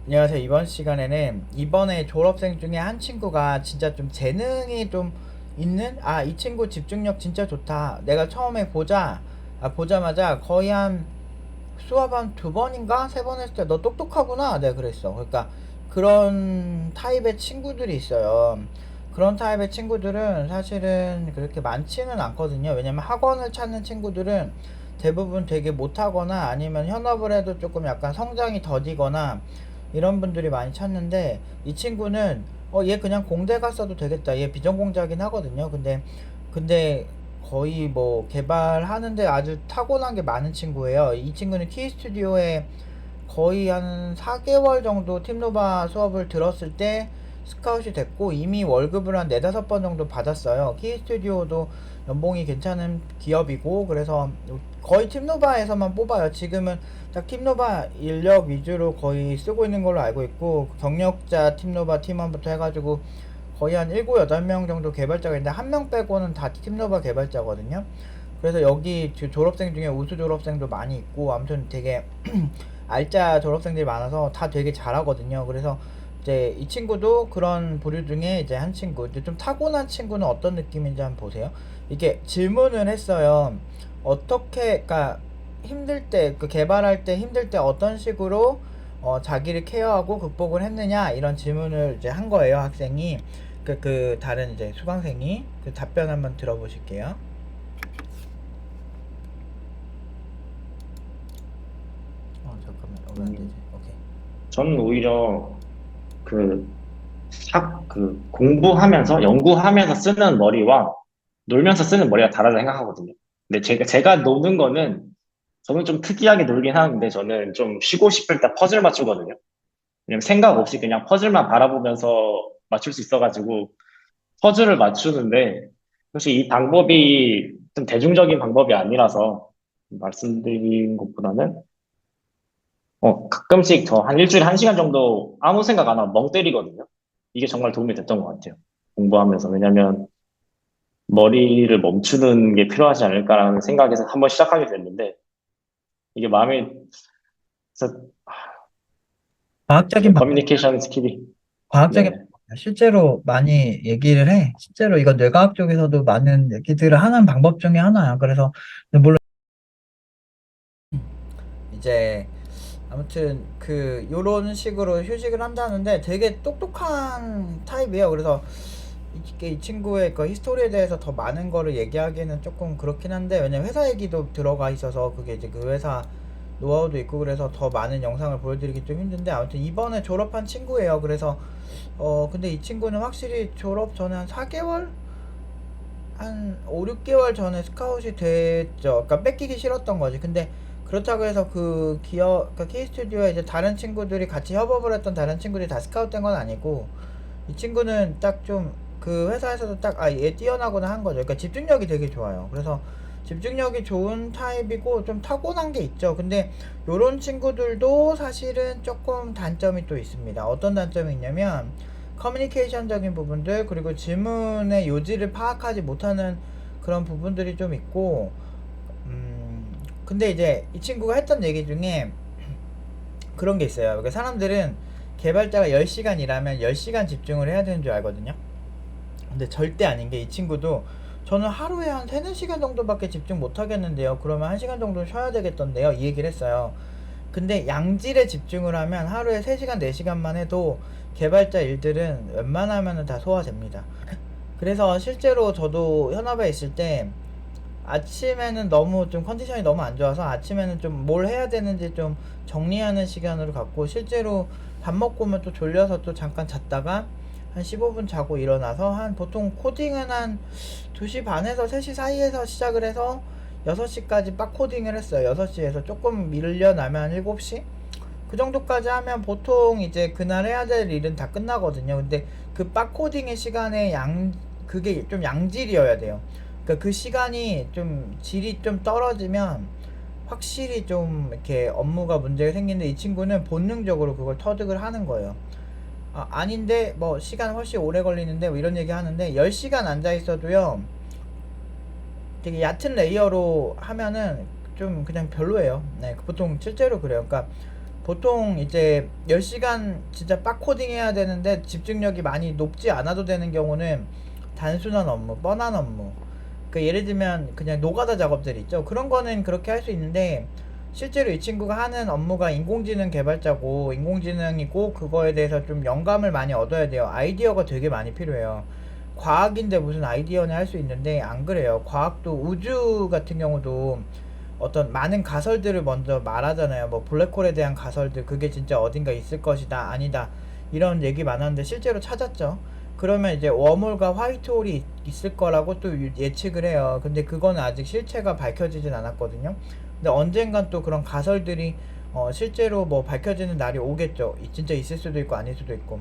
안녕하세요. 이번 시간에는 이번에 졸업생 중에 한 친구가 진짜 좀 재능이 좀 있는, 이 친구 집중력 진짜 좋다. 내가 처음에 보자마자 거의 한 수업 한 두 번인가 세 번 했을 때 너 똑똑하구나. 내가 그랬어. 그러니까 그런 타입의 친구들이 있어요. 그런 타입의 친구들은 사실은 그렇게 많지는 않거든요. 왜냐면 학원을 찾는 친구들은 대부분 되게 못하거나 아니면 현업을 해도 조금 약간 성장이 더디거나 이런 분들이 많이 찾는데, 이 친구는 얘 그냥 공대 갔어도 되겠다. 얘 비전공자긴 하거든요. 근데 거의 뭐 개발하는데 아주 타고난 게 많은 친구예요. 이 친구는 키 스튜디오에 거의 한 4개월 정도 팀노바 수업을 들었을 때 스카웃이 됐고, 이미 월급을 한 4, 5번 정도 받았어요. 키 스튜디오도 연봉이 괜찮은 기업이고, 그래서 거의 팀노바에서만 뽑아요. 지금은 딱 팀노바 인력 위주로 거의 쓰고 있는 걸로 알고 있고, 경력자 팀노바 팀원부터 해가지고 거의 한 7, 8명 정도 개발자가 있는데, 한 명 빼고는 다 팀노바 개발자거든요. 그래서 여기 졸업생 중에 우수 졸업생도 많이 있고, 아무튼 되게 알짜 졸업생들이 많아서 다 되게 잘하거든요. 그래서 이제 이 친구도 그런 부류 중에 이제 한 친구. 이제 좀 타고난 친구는 어떤 느낌인지 한번 보세요. 이게 질문을 했어요. 그러니까 힘들 때, 그 개발할 때 힘들 때 어떤 식으로 자기를 케어하고 극복을 했느냐, 이런 질문을 이제 한 거예요, 학생이. 그 다른 이제 수강생이 그 답변 한번 들어보실게요. 잠깐만, 왜 안 되지? 음, 오케이. 저는 오히려 그, 공부하면서, 연구하면서 쓰는 머리와 놀면서 쓰는 머리가 다르다 생각하거든요. 근데 제가 노는 거는, 저는 좀 특이하게 놀긴 하는데, 저는 좀 쉬고 싶을 때 퍼즐 맞추거든요. 왜냐면 생각 없이 그냥 퍼즐만 바라보면서 맞출 수 있어가지고, 퍼즐을 맞추는데, 혹시 이 방법이 좀 대중적인 방법이 아니라서, 말씀드린 것보다는, 가끔씩 저 한 일주일에 1시간 정도 아무 생각 안 하고 멍 때리거든요. 이게 정말 도움이 됐던 것 같아요. 공부하면서. 왜냐면 머리를 멈추는 게 필요하지 않을까라는 생각에서 한번 시작하게 됐는데, 이게 마음에, 그래서 과학적인 방법, 커뮤니케이션 스킬이, 과학적인 네. 방법이야. 실제로 많이 얘기를 해. 실제로 이건 뇌과학 쪽에서도 많은 얘기들을 하는 방법 중에 하나야. 그래서 물론 이제 아무튼 그 요런 식으로 휴식을 한다는데 되게 똑똑한 타입이에요. 그래서 이 친구의 그 히스토리에 대해서 더 많은 거를 얘기하기는 조금 그렇긴 한데, 왜냐면 회사 얘기도 들어가 있어서 그게 이제 그 회사 노하우도 있고, 그래서 더 많은 영상을 보여드리기 좀 힘든데, 아무튼 이번에 졸업한 친구예요. 그래서 근데 이 친구는 확실히 졸업 전에 한 4개월? 한 5, 6개월 전에 스카웃이 됐죠. 그러니까 뺏기기 싫었던 거지. 근데 그렇다고 해서 그 그러니까 K스튜디오에 이제 다른 친구들이 같이 협업을 했던 다른 친구들이 다 스카웃 된 건 아니고, 이 친구는 딱 좀 그 회사에서도 딱 얘 뛰어나구나 한 거죠. 그러니까 집중력이 되게 좋아요. 그래서 집중력이 좋은 타입이고 좀 타고난 게 있죠. 근데 요런 친구들도 사실은 조금 단점이 또 있습니다. 어떤 단점이 있냐면 커뮤니케이션적인 부분들, 그리고 질문의 요지를 파악하지 못하는 그런 부분들이 좀 있고, 근데 이제 이 친구가 했던 얘기 중에 그런 게 있어요. 그러니까 사람들은 개발자가 10시간 일하면 10시간 집중을 해야 되는 줄 알거든요. 근데 절대 아닌 게, 이 친구도 저는 하루에 한 3, 4시간 정도밖에 집중 못 하겠는데요. 그러면 1시간 정도 쉬어야 되겠던데요. 이 얘기를 했어요. 근데 양질에 집중을 하면 하루에 3시간, 4시간만 해도 개발자 일들은 웬만하면 다 소화됩니다. 그래서 실제로 저도 현업에 있을 때 아침에는 너무 좀 컨디션이 너무 안 좋아서 아침에는 좀 뭘 해야 되는지 좀 정리하는 시간으로 갖고, 실제로 밥 먹고 오면 또 졸려서 또 잠깐 잤다가 한 15분 자고 일어나서, 한 보통 코딩은 한 2시 반에서 3시 사이에서 시작을 해서 6시까지 빡 코딩을 했어요. 6시에서 조금 밀려나면 한 7시? 그 정도까지 하면 보통 이제 그날 해야 될 일은 다 끝나거든요. 근데 그 빡 코딩의 시간에 그게 좀 양질이어야 돼요. 그러니까 그 시간이 좀 질이 좀 떨어지면 확실히 좀 이렇게 업무가 문제가 생기는데, 이 친구는 본능적으로 그걸 터득을 하는 거예요. 아닌데 뭐 시간 훨씬 오래 걸리는데 뭐 이런 얘기 하는데, 10시간 앉아 있어도요 되게 얕은 레이어로 하면은 좀 그냥 별로예요. 네, 보통 실제로 그래요. 그러니까 보통 이제 10시간 진짜 빡 코딩 해야 되는데 집중력이 많이 높지 않아도 되는 경우는 단순한 업무, 뻔한 업무. 그 예를 들면 그냥 노가다 작업들 있죠. 그런 거는 그렇게 할 수 있는데 실제로 이 친구가 하는 업무가 인공지능 개발자고 인공지능이고 그거에 대해서 좀 영감을 많이 얻어야 돼요. 아이디어가 되게 많이 필요해요. 과학인데 무슨 아이디어는 할 수 있는데 안 그래요. 과학도 우주 같은 경우도 어떤 많은 가설들을 먼저 말하잖아요. 뭐 블랙홀에 대한 가설들 그게 진짜 어딘가 있을 것이다 아니다 이런 얘기 많았는데 실제로 찾았죠. 그러면 이제 웜홀과 화이트홀이 있을 거라고 또 예측을 해요. 근데 그거는 아직 실체가 밝혀지진 않았거든요. 근데 언젠간 또 그런 가설들이 실제로 뭐 밝혀지는 날이 오겠죠. 진짜 있을 수도 있고 아닐 수도 있고.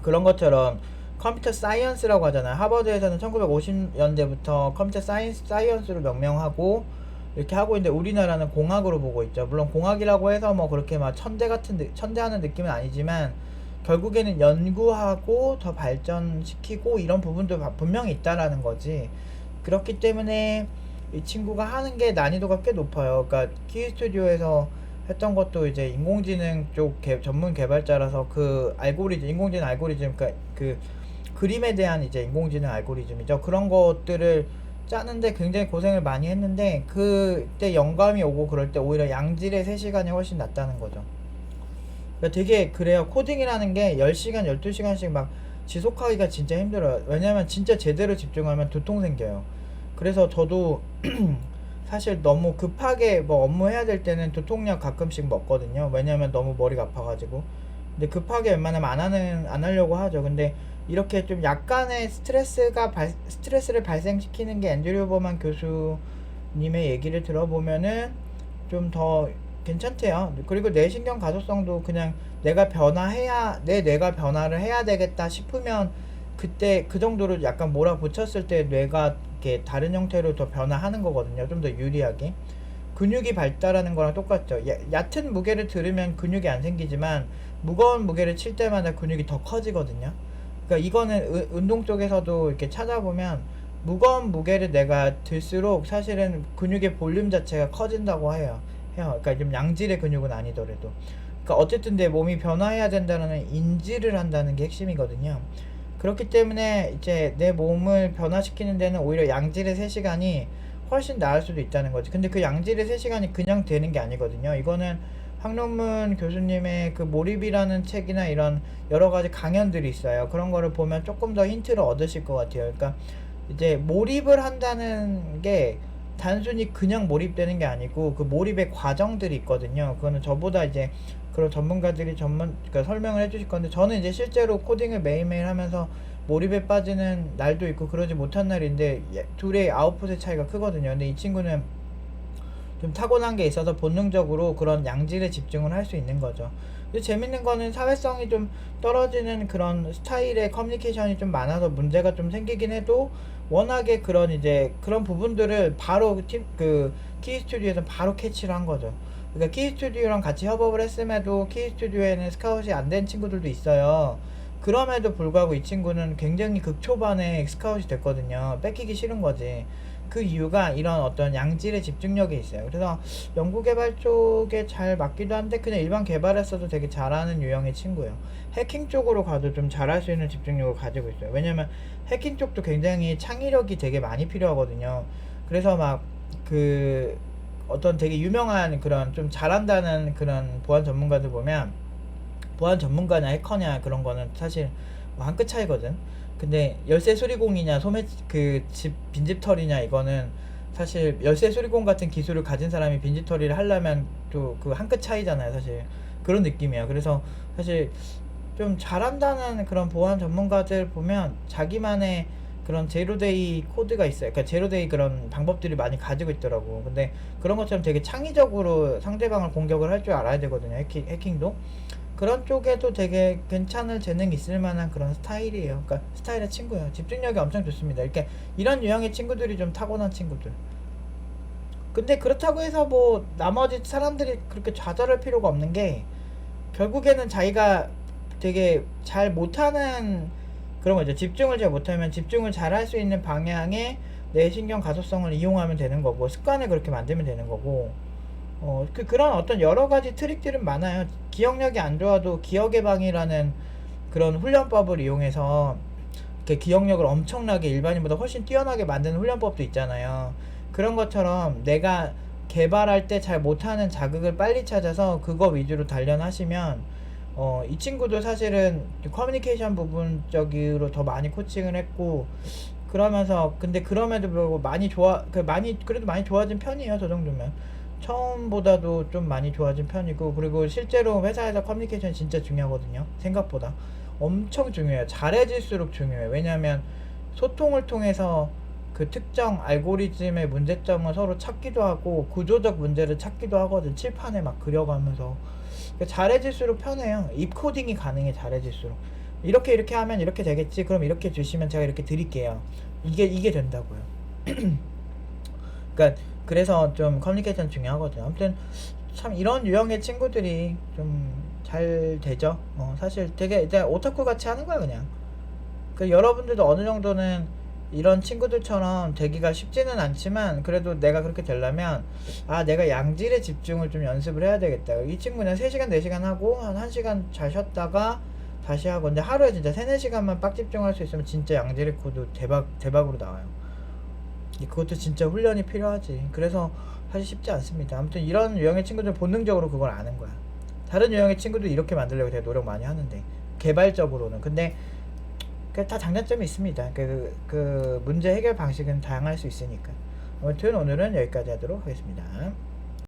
그런 것처럼 컴퓨터 사이언스라고 하잖아요. 하버드에서는 1950년대부터 컴퓨터 사이언스로 명명하고 이렇게 하고 있는데 우리나라는 공학으로 보고 있죠. 물론 공학이라고 해서 뭐 그렇게 막 천대하는 느낌은 아니지만 결국에는 연구하고 더 발전시키고 이런 부분도 분명히 있다라는 거지. 그렇기 때문에 이 친구가 하는 게 난이도가 꽤 높아요. 그러니까 키 스튜디오에서 했던 것도 이제 인공지능 쪽 전문 개발자라서 그 알고리즘, 인공지능 알고리즘, 그러니까 그 그림에 대한 이제 인공지능 알고리즘이죠. 그런 것들을 짜는데 굉장히 고생을 많이 했는데 그때 영감이 오고 그럴 때 오히려 양질의 3시간이 훨씬 낫다는 거죠. 그러니까 되게 그래요. 코딩이라는 게 10시간, 12시간씩 막 지속하기가 진짜 힘들어요. 왜냐면 진짜 제대로 집중하면 두통 생겨요. 그래서 저도 사실 너무 급하게 뭐 업무 해야 될 때는 두통약 가끔씩 먹거든요. 왜냐면 너무 머리가 아파가지고. 근데 급하게 웬만하면 안 하려고 하죠. 근데 이렇게 좀 약간의 스트레스를 발생시키는 게 앤드류 버만 교수님의 얘기를 들어보면은 좀 더 괜찮대요. 그리고 뇌신경 가소성도 그냥 내 뇌가 변화를 해야 되겠다 싶으면 그때 그 정도로 약간 몰아붙였을 때 뇌가 이렇게 다른 형태로 더 변화하는 거거든요. 좀 더 유리하게. 근육이 발달하는 거랑 똑같죠. 얕은 무게를 들으면 근육이 안 생기지만 무거운 무게를 칠 때마다 근육이 더 커지거든요. 그러니까 이거는 운동 쪽에서도 이렇게 찾아보면 무거운 무게를 내가 들수록 사실은 근육의 볼륨 자체가 커진다고 해요. 그러니까 좀 양질의 근육은 아니더라도. 그러니까 어쨌든 내 몸이 변화해야 된다는 인지를 한다는 게 핵심이거든요. 그렇기 때문에 이제 내 몸을 변화시키는 데는 오히려 양질의 3시간이 훨씬 나을 수도 있다는 거지. 근데 그 양질의 3시간이 그냥 되는 게 아니거든요. 이거는 황론문 교수님의 그 몰입이라는 책이나 이런 여러 가지 강연들이 있어요. 그런 거를 보면 조금 더 힌트를 얻으실 것 같아요. 그러니까 이제 몰입을 한다는 게 단순히 그냥 몰입되는 게 아니고 그 몰입의 과정들이 있거든요. 그거는 저보다 이제 그런 전문가들이 그러니까 설명을 해주실 건데 저는 이제 실제로 코딩을 매일매일 하면서 몰입에 빠지는 날도 있고 그러지 못한 날인데 둘의 아웃풋의 차이가 크거든요. 근데 이 친구는 좀 타고난 게 있어서 본능적으로 그런 양질의 집중을 할 수 있는 거죠. 근데 재밌는 거는 사회성이 좀 떨어지는 그런 스타일의 커뮤니케이션이 좀 많아서 문제가 좀 생기긴 해도 워낙에 그런 이제 그런 부분들을 바로 키 스튜디오에서 바로 캐치를 한 거죠. 그러니까 키 스튜디오랑 같이 협업을 했음에도 키 스튜디오에는 스카웃이 안 된 친구들도 있어요. 그럼에도 불구하고 이 친구는 굉장히 극초반에 스카웃이 됐거든요. 뺏기기 싫은 거지. 그 이유가 이런 어떤 양질의 집중력이 있어요. 그래서 연구개발 쪽에 잘 맞기도 한데 그냥 일반 개발에서도 되게 잘하는 유형의 친구예요. 해킹 쪽으로 가도 좀 잘할 수 있는 집중력을 가지고 있어요. 왜냐면 해킹 쪽도 굉장히 창의력이 되게 많이 필요하거든요. 그래서 막 그 어떤 되게 유명한 그런 좀 잘한다는 그런 보안 전문가들 보면 보안 전문가냐 해커냐 그런 거는 사실 뭐 한 끗 차이거든. 근데 열쇠 수리공이냐 집 빈집털이냐 이거는 사실 열쇠 수리공 같은 기술을 가진 사람이 빈집털이를 하려면 또 그 한 끗 차이잖아요. 사실 그런 느낌이에요. 그래서 사실 좀 잘한다는 그런 보안 전문가들 보면 자기만의 그런 제로데이 코드가 있어요. 그러니까 제로데이 그런 방법들이 많이 가지고 있더라고. 근데 그런 것처럼 되게 창의적으로 상대방을 공격을 할 줄 알아야 되거든요. 해킹도. 그런 쪽에도 되게 괜찮은 재능이 있을 만한 그런 스타일이에요. 그러니까 스타일의 친구예요. 집중력이 엄청 좋습니다. 이렇게 이런 유형의 친구들이 좀 타고난 친구들. 근데 그렇다고 해서 뭐 나머지 사람들이 그렇게 좌절할 필요가 없는 게 결국에는 자기가 되게 잘 못하는 그런 거죠. 집중을 잘 못하면 집중을 잘 할 수 있는 방향의 뇌신경 가소성을 이용하면 되는 거고 습관을 그렇게 만들면 되는 거고 그런 어떤 여러 가지 트릭들은 많아요. 기억력이 안 좋아도 기억의 방이라는 그런 훈련법을 이용해서 이렇게 기억력을 엄청나게 일반인보다 훨씬 뛰어나게 만드는 훈련법도 있잖아요. 그런 것처럼 내가 개발할 때 잘 못하는 자극을 빨리 찾아서 그거 위주로 단련하시면 이 친구도 사실은 커뮤니케이션 부분적으로 더 많이 코칭을 했고 그러면서 근데 그럼에도 불구하고 그래도 많이 좋아진 편이에요. 저 정도면 처음보다도 좀 많이 좋아진 편이고 그리고 실제로 회사에서 커뮤니케이션 진짜 중요하거든요. 생각보다 엄청 중요해요. 잘해질수록 중요해요. 왜냐하면 소통을 통해서 그 특정 알고리즘의 문제점을 서로 찾기도 하고 구조적 문제를 찾기도 하거든. 칠판에 막 그려가면서 잘해질수록 편해요. 입 코딩이 가능해. 잘해질수록 이렇게 하면 이렇게 되겠지. 그럼 이렇게 주시면 제가 이렇게 드릴게요. 이게 된다고요. 그러니까 그래서 좀 커뮤니케이션 중요하거든요. 아무튼 참 이런 유형의 친구들이 좀 잘 되죠. 사실 되게 이제 오타쿠 같이 하는 거야 그냥. 그 여러분들도 어느 정도는 이런 친구들처럼 되기가 쉽지는 않지만 그래도 내가 그렇게 되려면 내가 양질의 집중을 좀 연습을 해야 되겠다. 이 친구는 3시간 4시간 하고 한 1시간 잘 쉬었다가 다시 하고 근데 하루에 진짜 3-4시간만 빡 집중할 수 있으면 진짜 양질의 코드 대박으로 나와요. 그것도 진짜 훈련이 필요하지. 그래서 사실 쉽지 않습니다. 아무튼 이런 유형의 친구들 본능적으로 그걸 아는 거야. 다른 유형의 친구도 이렇게 만들려고 되게 노력 많이 하는데 개발적으로는 근데 다 장단점이 있습니다. 그 문제 해결 방식은 다양할 수 있으니까. 아무튼 오늘은 여기까지 하도록 하겠습니다.